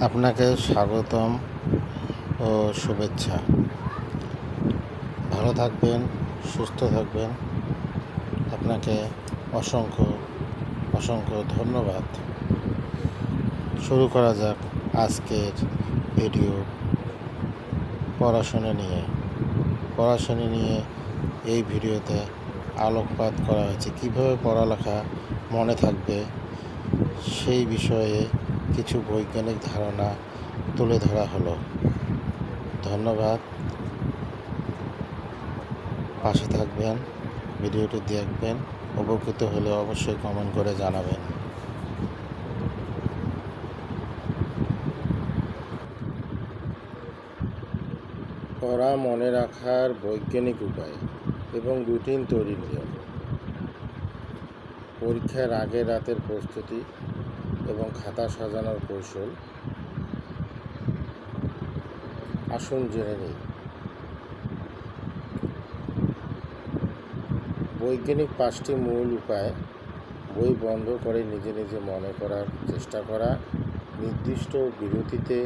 আপনাকে স্বাগতম ও শুভেচ্ছা। ভালো থাকবেন, সুস্থ থাকবেন। আপনাকে অসংখ্য অসংখ্য ধন্যবাদ। শুরু করা যাক আজকের ভিডিও পড়াশোনা নিয়ে। এই ভিডিওতে আলোকপাত করা হয়েছে কীভাবে পড়ালেখা মনে থাকবে, সেই বিষয়ে কিছু বৈজ্ঞানিক ধারণা তুলে ধরা হলো। ধন্যবাদ। পাশে থাকবেন, ভিডিওটি দেখবেন। উপকৃত হলে অবশ্যই কমেন্ট করে জানাবেন। পড়া মনে রাখার বৈজ্ঞানিক উপায় এবং রুটিন তৈরির নিয়ম। পরীক্ষার আগের রাতের প্রস্তুতি এবং খাতা সাজানোর কৌশল আসুন জেনে নিই। বৈজ্ঞানিক 5টি মূল উপায়: বই বন্ধ করে নিজে নিজে মনে করার চেষ্টা করা, নির্দিষ্ট বিরতিতে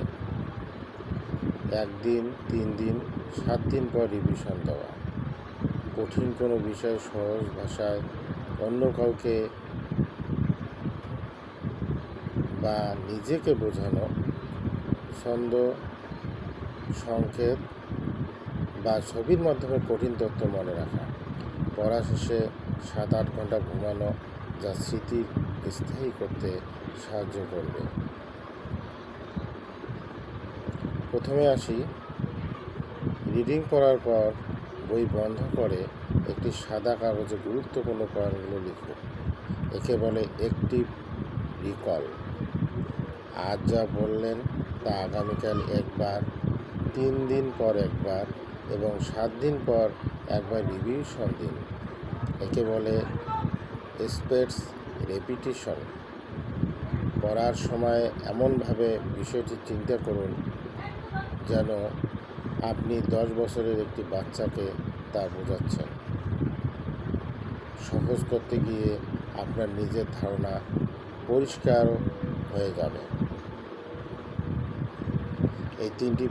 1 দিন, 3 দিন, 7 দিন পর রিভিশন দেওয়া, কঠিন কোনো বিষয় সহজ ভাষায় অন্য কাউকে বা নিজেকে বোঝানো, ছন্দ, সংকেত বা ছবির মাধ্যমে কঠিন তথ্য মনে রাখা, পড়া শেষে 7-8 ঘন্টা ঘুমানো, যা স্মৃতি স্থায়ী করতে সাহায্য করবে। প্রথমে আসি, রিডিং পড়ার পর বই বন্ধ করে একটি সাদা কাগজে গুরুত্বপূর্ণ পয়েন্টগুলো লিখুন। একে বলে অ্যাক্টিভ রিকল। আজ যা বললেন তা আগামীকাল একবার, 3 দিন পর একবার এবং 7 দিন পর একবার রিভিশন দিন। একে বলে স্পেস রেপিটিশন। পড়ার সময় এমনভাবে বিষয়টি চিন্তা করুন যেন আপনি 10 বছরের একটি বাচ্চাকে তা বোঝাচ্ছেন। সহজ করতে গিয়ে আপনার নিজের ধারণা পরিষ্কার হয়ে যাবে। এই 3টি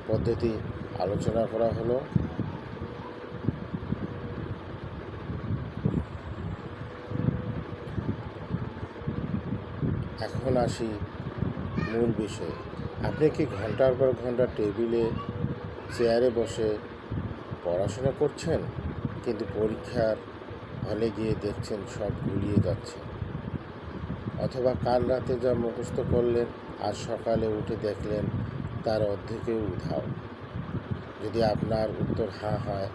পদ্ধতি আলোচনা করা হলো। এখন আসি মূল বিষয়ে। আপনি কি ঘন্টার পর ঘন্টা টেবিলে চেয়ারে বসে পড়াশোনা করছেন, কিন্তু পরীক্ষার হলে গিয়ে দেখছেন সব গুলিয়ে যাচ্ছে? অথবা কাল রাতে যা মুখস্থ করলেন আজ সকালে উঠে দেখলেন তার অর্ধেকেও উধাও? যদি আপনার উত্তর হ্যাঁ হয়,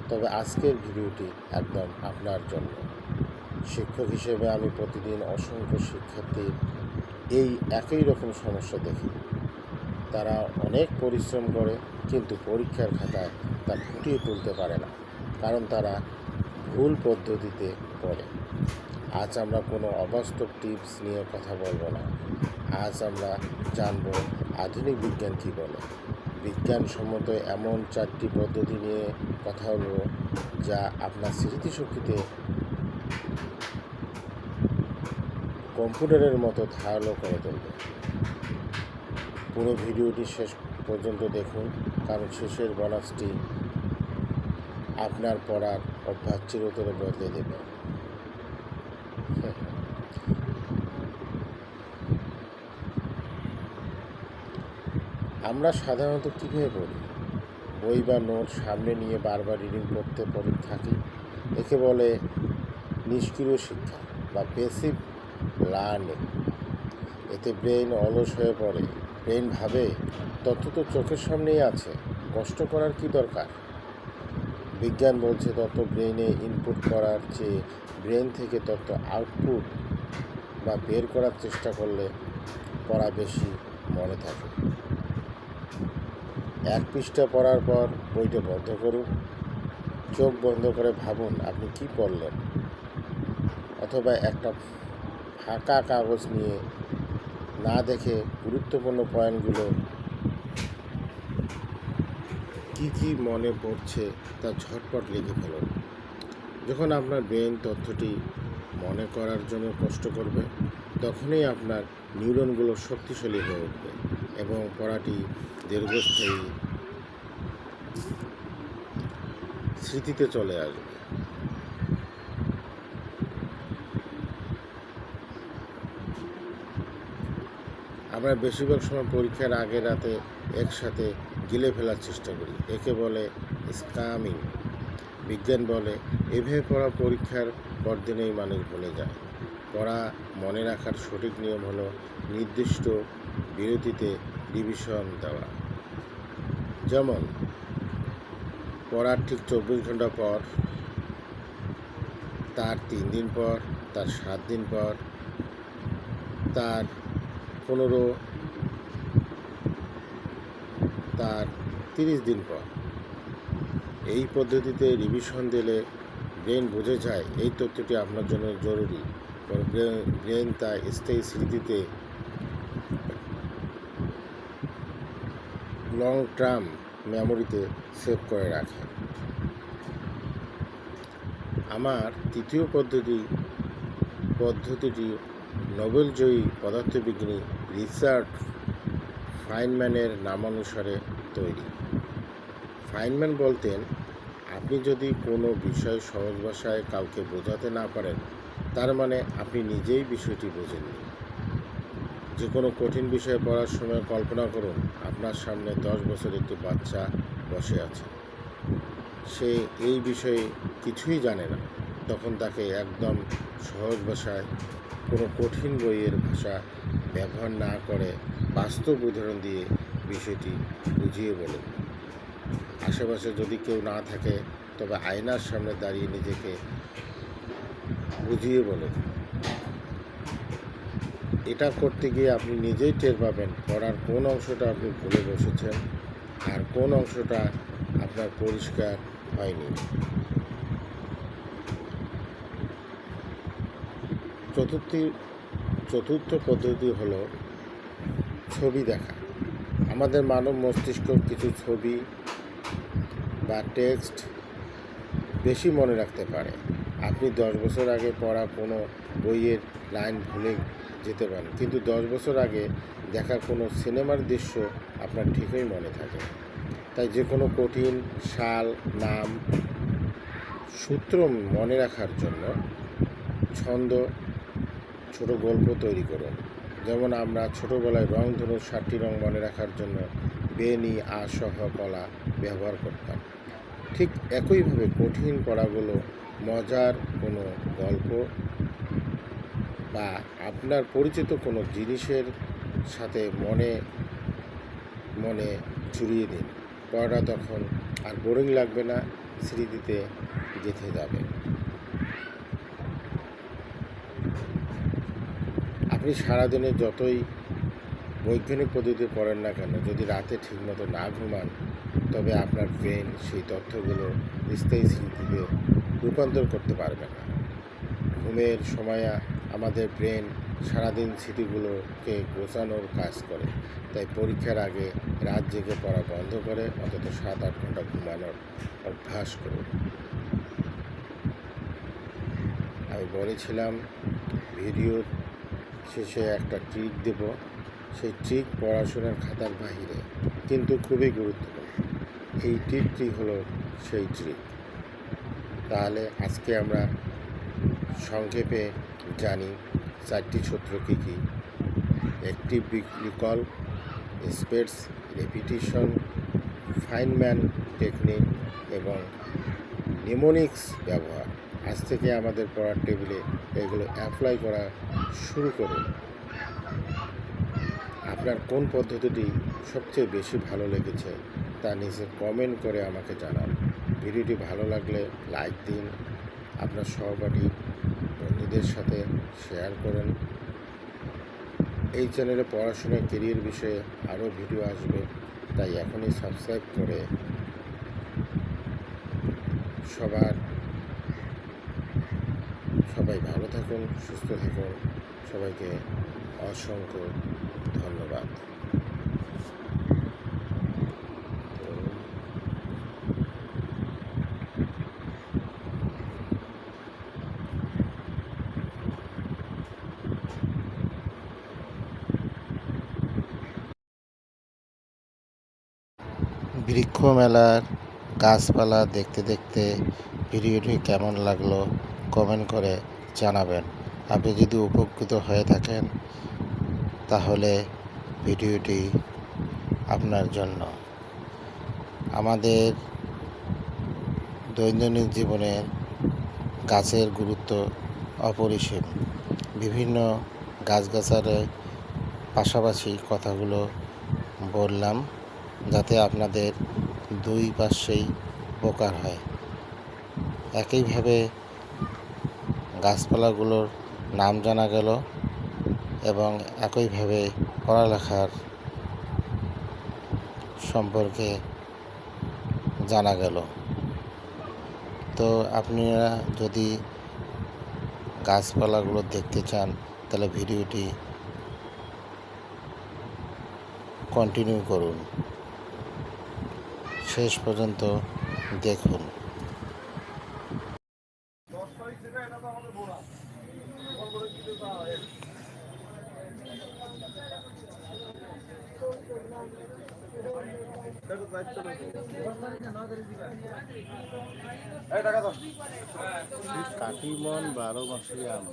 তবে আজকের ভিডিওটি একদম আপনার জন্য। শিক্ষক হিসেবে আমি প্রতিদিন অসংখ্য শিক্ষার্থীর এই একই রকম সমস্যা দেখি। তারা অনেক পরিশ্রম করে, কিন্তু পরীক্ষার খাতায় তা ফুটিয়ে তুলতে পারে না, কারণ তারা ভুল পদ্ধতিতে পড়ে। আজ আমরা কোনো অবাস্তব টিপস নিয়ে কথা বলবো না। আজ আমরা জানব আধুনিক বিজ্ঞান কী বলে। বিজ্ঞানসম্মত এমন 4টি পদ্ধতি নিয়ে কথা বলব যা আপনার স্মৃতিশক্তিতে কম্পিউটারের মতো ধারালো করে তুলবে। পুরো ভিডিওটি শেষ পর্যন্ত দেখুন, কারণ শেষের বোনাসটি আপনার পড়ার অভ্যাস চিরতরে বদলে দেবে। আমরা সাধারণত কীভাবে পড়ি? বই বা নোট সামনে নিয়ে বারবার রিডিং পড়তে থাকি। একে বলে নিষ্ক্রিয় শিক্ষা বা প্যাসিভ লার্নিং। এতে ব্রেন অলস হয়ে পড়ে। ব্রেন ভাবে, তথ্য তো চোখের সামনেই আছে, কষ্ট করার কি দরকার? বিজ্ঞান বলছে তথ্য ব্রেনে ইনপুট করার চেয়ে ব্রেন থেকে তথ্য আউটপুট বা বের করার চেষ্টা করলে পড়া বেশি মনে থাকে। 1 পৃষ্ঠা পড়ার পর বইটা বন্ধ করুন, চোখ বন্ধ করে ভাবুন আপনি কি পড়লেন। অথবা একটা ফাঁকা কাগজ নিয়ে না দেখে গুরুত্বপূর্ণ পয়েন্টগুলো কি মনে পড়ছে তা ঝটপট লিখে ফেলুন। যখন আপনার ব্রেন তথ্যটি মনে করার জন্য কষ্ট করবে, তখনই আপনার নিউরনগুলো শক্তিশালী হয়ে উঠবে এবং পড়াটি দীর্ঘস্থায়ী স্মৃতিতে চলে আসবে। আমরা বেশিরভাগ সময় পরীক্ষার আগের রাতে একসাথে গিলে ফেলার চেষ্টা করি, একে বলে স্কামিং। বিজ্ঞান বলে এভাবে পড়া পরীক্ষার পরদিনেই মানুষ ভুলে যায়। পড়া মনে রাখার সঠিক নিয়ম হলো নির্দিষ্ট বিরতিতে রিভিশন দেওয়া। যেমন পড়ার ঠিক 24 ঘন্টা পর, তার 3 দিন পর, তার 7 দিন পর, তার 15, তার 30 দিন পর। এই পদ্ধতিতে রিভিশন দিলে ব্রেন বুঝে যায় এই তথ্যটি আপনার জন্য জরুরি। ব্রেন তা স্থায়ী স্মৃতিতে লং টার্ম মেমোরিতে সেভ করে রাখে। আমার তৃতীয় পদ্ধতিটি নোবেলজয়ী পদার্থবিজ্ঞানী রিচার্ড ফাইনম্যানের নামানুসারে তৈরি। ফাইনম্যান বলতেন, আপনি যদি কোনো বিষয় সহজ ভাষায় কাউকে বোঝাতে না পারেন, তার মানে আপনি নিজেই বিষয়টি বোঝেননি। যে কোনো কঠিন বিষয়ে পড়ার সময় কল্পনা করুন আপনার সামনে 10 বছর একটি বাচ্চা বসে আছে। সে এই বিষয়ে কিছুই জানে না। তখন তাকে একদম সহজ ভাষায়, কোনো কঠিন বইয়ের ভাষা ব্যবহার না করে বাস্তব উদাহরণ দিয়ে বিষয়টি বুঝিয়ে বলুন। আশেপাশে যদি কেউ না থাকে তবে আয়নার সামনে দাঁড়িয়ে নিজেকে বুঝিয়ে বলুন। এটা করতে গিয়ে আপনি নিজেই টের পাবেন পড়ার কোন অংশটা আপনি ভুলে বসেছেন আর কোন অংশটা আপনার পরিষ্কার হয়নি। চতুর্থ পদ্ধতি হলো ছবি দেখা। আমাদের মানব মস্তিষ্ক কিছু ছবি বা টেক্সট বেশি মনে রাখতে পারে। আপনি 10 বছর আগে পড়া কোনো বইয়ের লাইন ভুলে যেতে পারেন, কিন্তু 10 বছর আগে দেখা কোনো সিনেমার দৃশ্য আপনার ঠিকই মনে থাকে। তাই যে কোনো কঠিন সাল, নাম, সূত্র মনে রাখার জন্য ছন্দ, ছোট গল্প তৈরি করুন। যেমন আমরা ছোটোবেলায় রংধনুর 7টি রং মনে রাখার জন্য বেনি, আ সহ কলা ব্যবহার করতাম। ঠিক একইভাবে কঠিন পড়াগুলো মজার কোনো গল্প বা আপনার পরিচিত কোনো জিনিসের সাথে মনে মনে জুড়িয়ে দিন। পড়াটা তখন আর বোরিং লাগবে না, স্মৃতিতে গেঁথে যাবে। আপনি সারাদিনে যতই বৈজ্ঞানিক পদ্ধতিতে পড়েন না কেন, যদি রাতে ঠিকমতো না ঘুমান, তবে আপনার ব্রেন সেই তথ্যগুলো স্থায়ী স্মৃতিতে রূপান্তর করতে পারবে না। ঘুমের সময় আমাদের ব্রেন সারাদিন স্মৃতিগুলোকে গোছানোর কাজ করে। তাই পরীক্ষার আগে রাত জেগে পড়া বন্ধ করে অন্তত 7-8 ঘন্টা ঘুমানোর অভ্যাস করুন। আমি বলেছিলাম ভিডিওর শেষে একটা ট্রিক দেব। সেই ট্রিক পড়াশোনার খাতার বাহিরে, কিন্তু খুবই গুরুত্বপূর্ণ। এই ট্রিকটি হলো সেই ট্রিক। তাহলে আজকে আমরা সংক্ষেপে জানি 4টি সূত্র কী কী: active recall, space repetition, Feynman technique এবং নিমোনিক্স ব্যবহার। আজ থেকে আমাদের পড়ার টেবিলে এগুলো অ্যাপ্লাই করা শুরু করুন। আপনার কোন পদ্ধতিটি সবচেয়ে বেশি ভালো লেগেছে তা নিচে কমেন্ট করে আমাকে জানান। ভিডিওটি ভালো লাগলে লাইক দিন, আপনার সহপাঠী বন্ধুদের সাথে শেয়ার করেন। এই চ্যানেলে পড়াশোনা, কেরিয়ার বিষয়ে আরও ভিডিও আসবে, তাই এখনই সাবস্ক্রাইব করে সবাই ভালো থাকুন, সুস্থ থাকুন। সবাইকে অসংখ্য ধন্যবাদ। বৃক্ষ মেলার গাছপালা দেখতে দেখতে ভিডিওটি কেমন লাগলো কমেন্ট করে জানাবেন। আপনি যদি উপকৃত হয়ে থাকেন তাহলে ভিডিওটি আপনার জন্য। আমাদের দৈনন্দিন জীবনের গাছের গুরুত্ব অপরিসীম। বিভিন্ন গাছগাছালির পাশাপাশি কথাগুলো বললাম যাতে আপনাদের দুই পাশেই উপকার হয়। একইভাবে গাছপালাগুলোর নাম জানা গেল এবং একইভাবে পড়ালেখার সম্পর্কে জানা গেল। তো আপনারা যদি গাছপালাগুলো দেখতে চান তাহলে ভিডিওটি কন্টিনিউ করুন, শেষ পর্যন্ত দেখুন। কাটিমন 12 মাসি আম।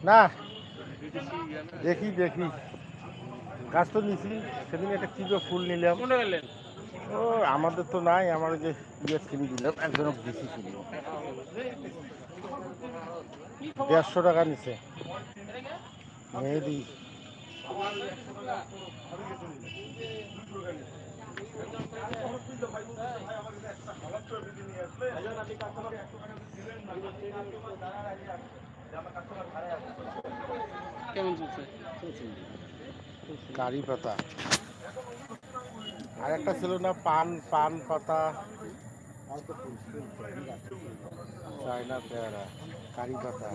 না দেখি গাছ তো নিছি সেদিন একটা কি ফুল নিলাম। ও আমাদের তো নাই, আমার যে কিনে দিলাম একজন দিছি কিনে 150 টাকা নিছে মেহেদি। কেমন চলছে? কারি পাতা আর একটা ছিল না পান পাতা, চায়না পেয়ারা, কারি পাতা,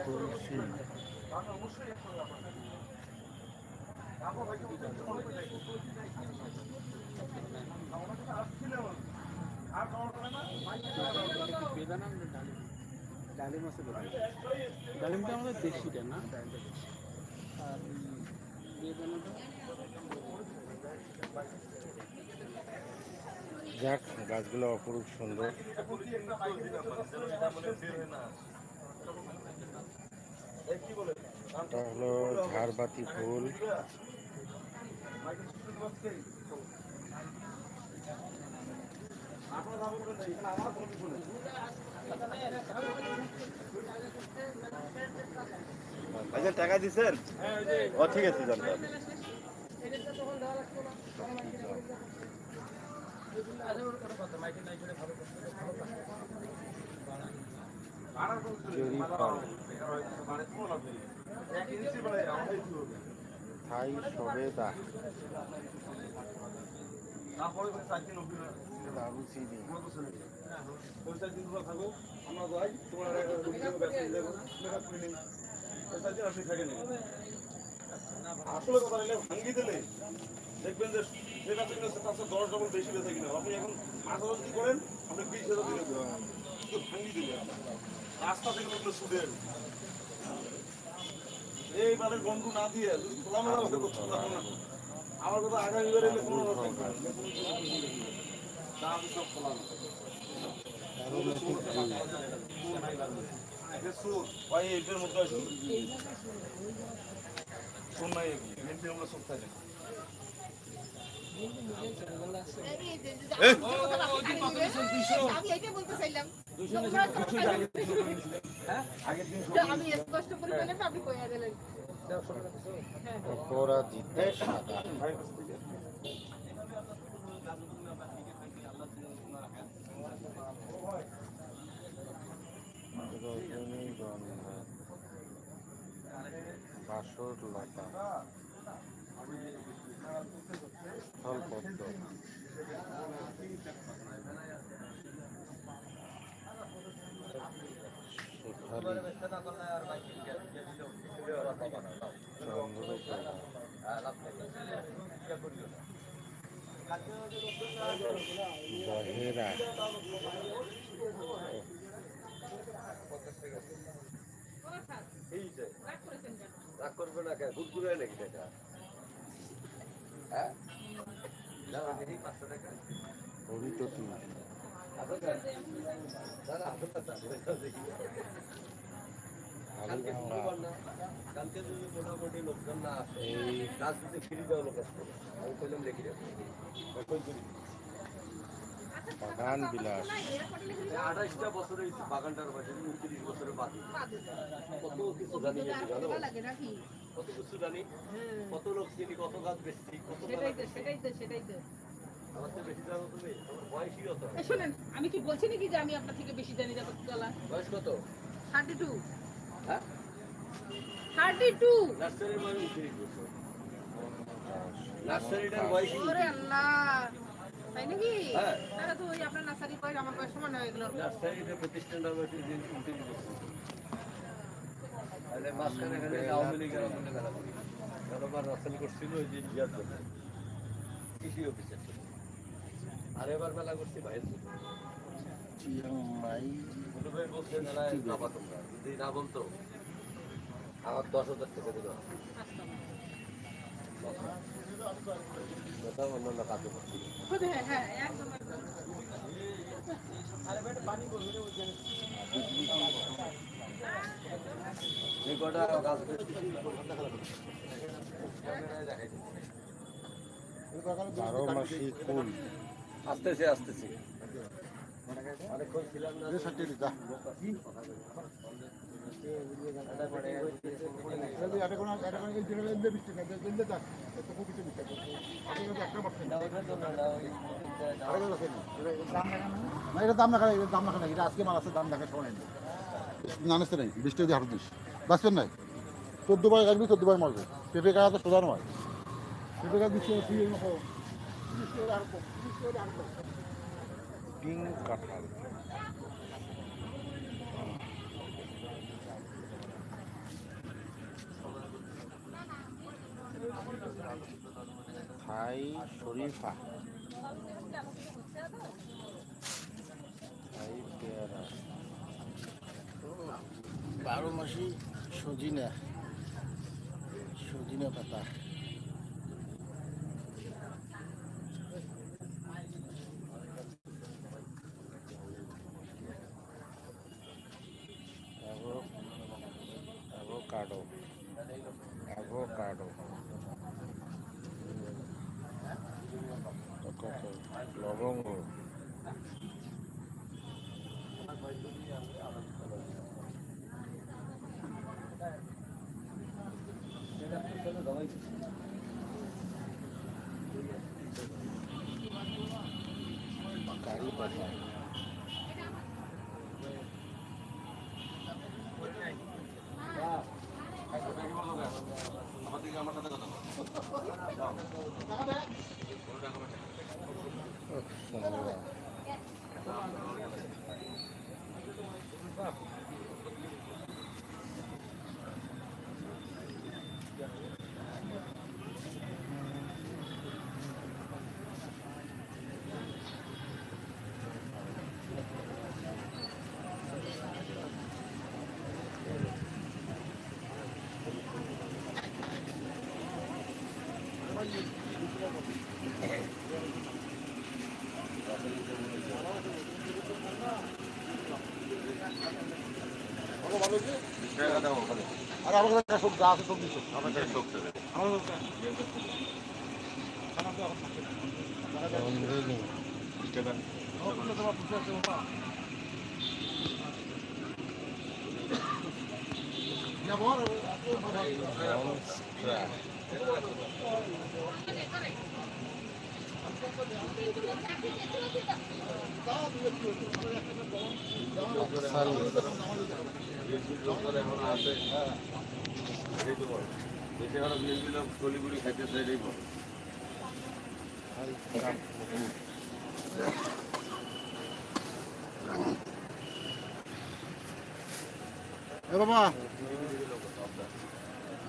তুলসী, ডালিমটা আমাদের দেশিটা না, আর বেদানাটা যাক গাছগুলো অপরূপ সুন্দর। এটা হলো ঝাড়বাতি ফুল। টাকা দিচ্ছেন? ও ঠিক আছে জানতাম। থাই সবেদা, দারুচিনি, আসলে কথা নিলে ভাঙ্গি দিলে দেখবেন যে যেটা কিনে তার 10 ডবল বেশি বেঁচে কিনা। আপনি এখন 5,000 কি করেন, আপনি 20,000 দিলে শুধু ভাঙ্গি দিলে রাস্তা থেকে লোকগুলো ছুটেন এই বারের গন্ডু না দিয়ে খোলামেলা ভাবে করতে পারবো না। আমার কথা আগামী বারে এলে কোনো দাম সব খোলা ভাই এটার মধ্যে আসুন শোন নাই এমপি আমরা সব থাকে আমি এইটা বলতে চাইলাম আমি স্পষ্ট করে বললাম আপনি কইয়া দিলেন অপরাজিতা সাদা রজনীগন্ধা বাসর লতা স্থলপদ্ম শেফালি চন্দ্রকলা বহেরা রাগ করবে না কে গুড় গুড়ে নাকি টাকা হ্যাঁ যাও দেখি 500 টাকা হরিতটি কালকে যদি মোটামুটি লোকজন না আসে এই রাজনীতি ফিরে যাওয়া লোক আসবে আমি কইলাম দেখি বাগান বিলাস 28টা বছরে বাগানটার বয়স 29 বছরে বাকি কত কিছু জানি জানো কত কিছু জানি কত লোক চিনি কত গাছ বেশি কত সেটাই তো আমার তো বেশি জানো তুমি আমার বয়সই হতো শুনেন আমি কি বলছি নাকি যে আমি আপনার থেকে বেশি জানি যাবো গলা বয়স কত 32 হ্যাঁ 32 নার্সারির বয়স 29 বছর নার্সারিটার বয়স ওরে আল্লাহ তাই নাকি হ্যাঁ। তাহলে তো ওই আপনার নার্সারি বয়স আমার বয়স সমান হয়ে গেল নার্সারিটা প্রতিষ্ঠানটার বয়স 29 বছর তাহলে মাঝখানে এখানে আওয়ামী লীগের আমলে মেলা করি কারোবার নার্সারি করছিল ওই যে বিয়ার জন্য কৃষি অফিসের ছিল আর এবার মেলা করছি ভাইয়ের জন্য চিয়াংমাই ছোট ভাই বলছে মেলায় যাবা তোমরা যদি না বলতো আমার 10,000 টাকা দিল কথা অন্যান্য কাজে করছিল হ্যাঁ হ্যাঁ একদম এই কটা গাছ বারো মাসি কুল আসতেছে আসতেছে অনেকক্ষণ ছিলাম না এটা দাম দেখা এটা দাম দেখা নাই এটা আজকে মাল আছে দাম দেখা সময় নেই জানিস তো নেই বৃষ্টি যদি হারত দিস বাঁচবেন নাই 14 বার রাখবি 14 বার মারবে পেঁপে গাছ তো সোজা নয় পেঁপে গাছ দিচ্ছে পিং কাঁঠাল থাই শরীফা থাই পেয়ারা 12 মাসি সজিনা পাতা অ্যাভোকাডো লবঙ্গ কারি পাতা আমার সাথে কথা বলো ধন্যবাদ টাকা দাও ওখানে আর আমার কাছে সব যা আছে সব দিচ্ছ আমার কাছে শোক দেবে এখন আছে এই তো বল দেশে আরো বিএনপি লোক গলিগুলি খাইতেছে এটাই বল এ বাবা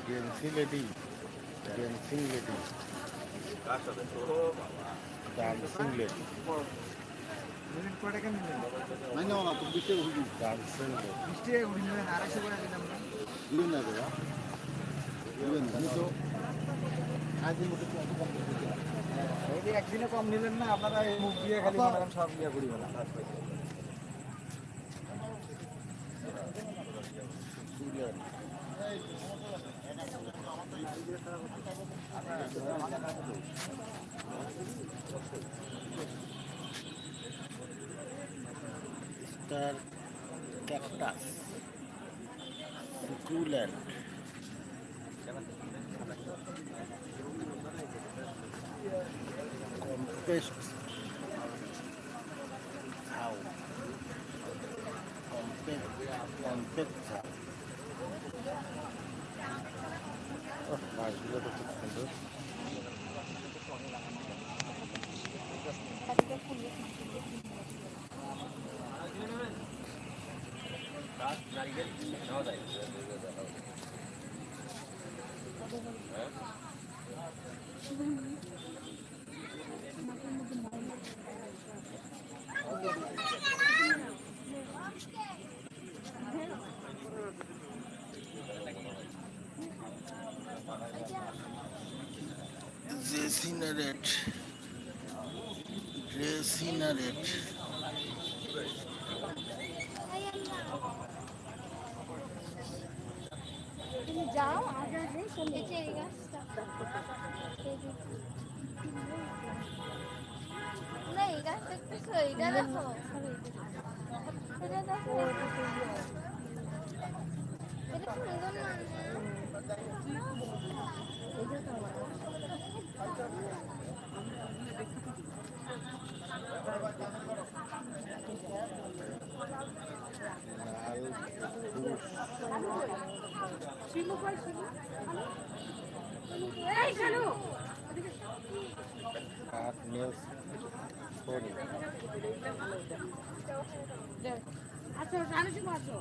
ড্যান্সিং লেডি ড্যান্সিং লেডি কার সাথে ও বাবা ডান্সিং লেডি নাই না না তুমি বিশে উঠি ডান্সিং লেডি দিবেন না বাবা দিবেন আমি তো আজকের মতো একটু কম করে দিচ্ছি। একদিনে কম নিলেন না আপনারা এই মুখ দিয়ে খালি মনে করেন সব ইয়ে করি না স্টার ক্যাকটাস সুকুলেন্ট কম্পেস্ট ঝাউ কম্পেক্ট ঝাউ মাছগুলো তো খুব সুন্দর জেসিনারেট ড্রেসিনারেট তুমি যাও আগে আগে চলে এই গাছটা না এই গাছটা দেখতেছো এইটা দেখো এটা দেখো এটা সুন্দর না এই চলো কাঠ নেলস সরি আচ্ছা জানিস মাত্র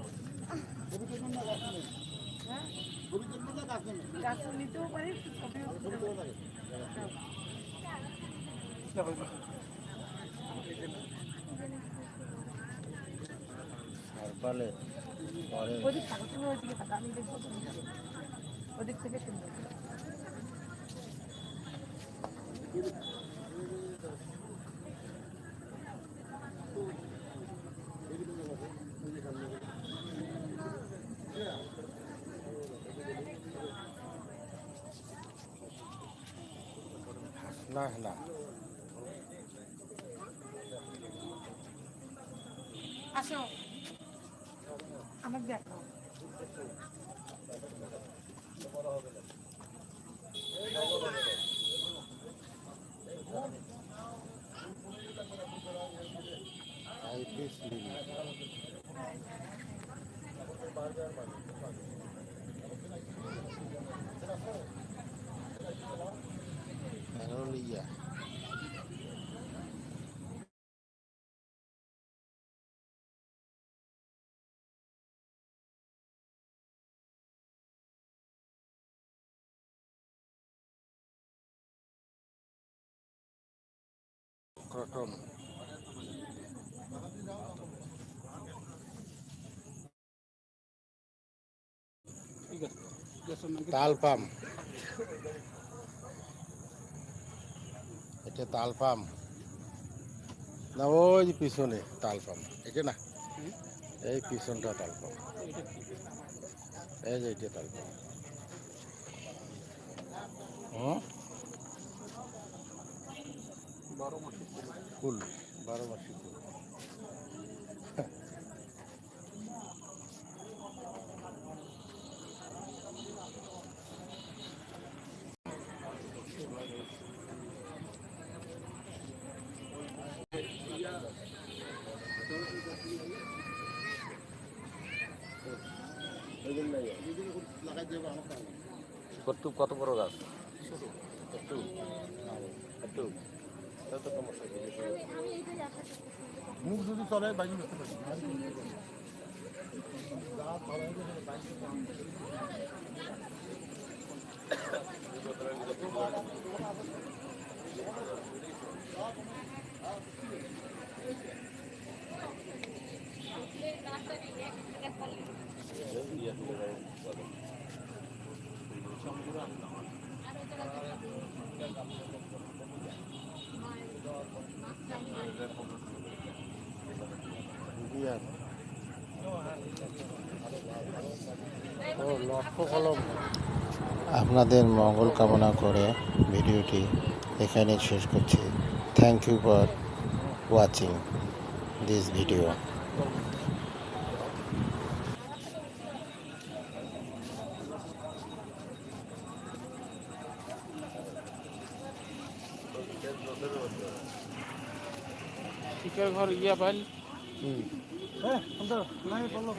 গাছ নিতেও পারি হারবালে অরেঞ্জ ওদিক থাকো তুমি ওইদিকে থাকো আমি দেখবো ওদিক থেকে সুন্দর না না আসো আমার দেখো আইপিস লিলি ম্যানোলিয়া ক্রটন ঠিক আছে গ্যাসের নাকি তাল পাম এটা তাল পাম না ওই যে পিছনে তাল পাম এটা না এই পিছনটা তাল পাম এটা কি এই যে এটা তারপর হুম 12 মাসে ফুল 12 মাসি ফুল কত বড় গাছ একটু একটু তো সমস্যা মুখ যদি চলে বাইক বুঝতে পারি বিয়ার ও লক্ষ্য কলম আপনাদের মঙ্গল কামনা করে ভিডিওটি এখানে শেষ করছি thank you for watching this video টিকার ঘর ইয়া পাইল হ্যাঁ, নাই বলো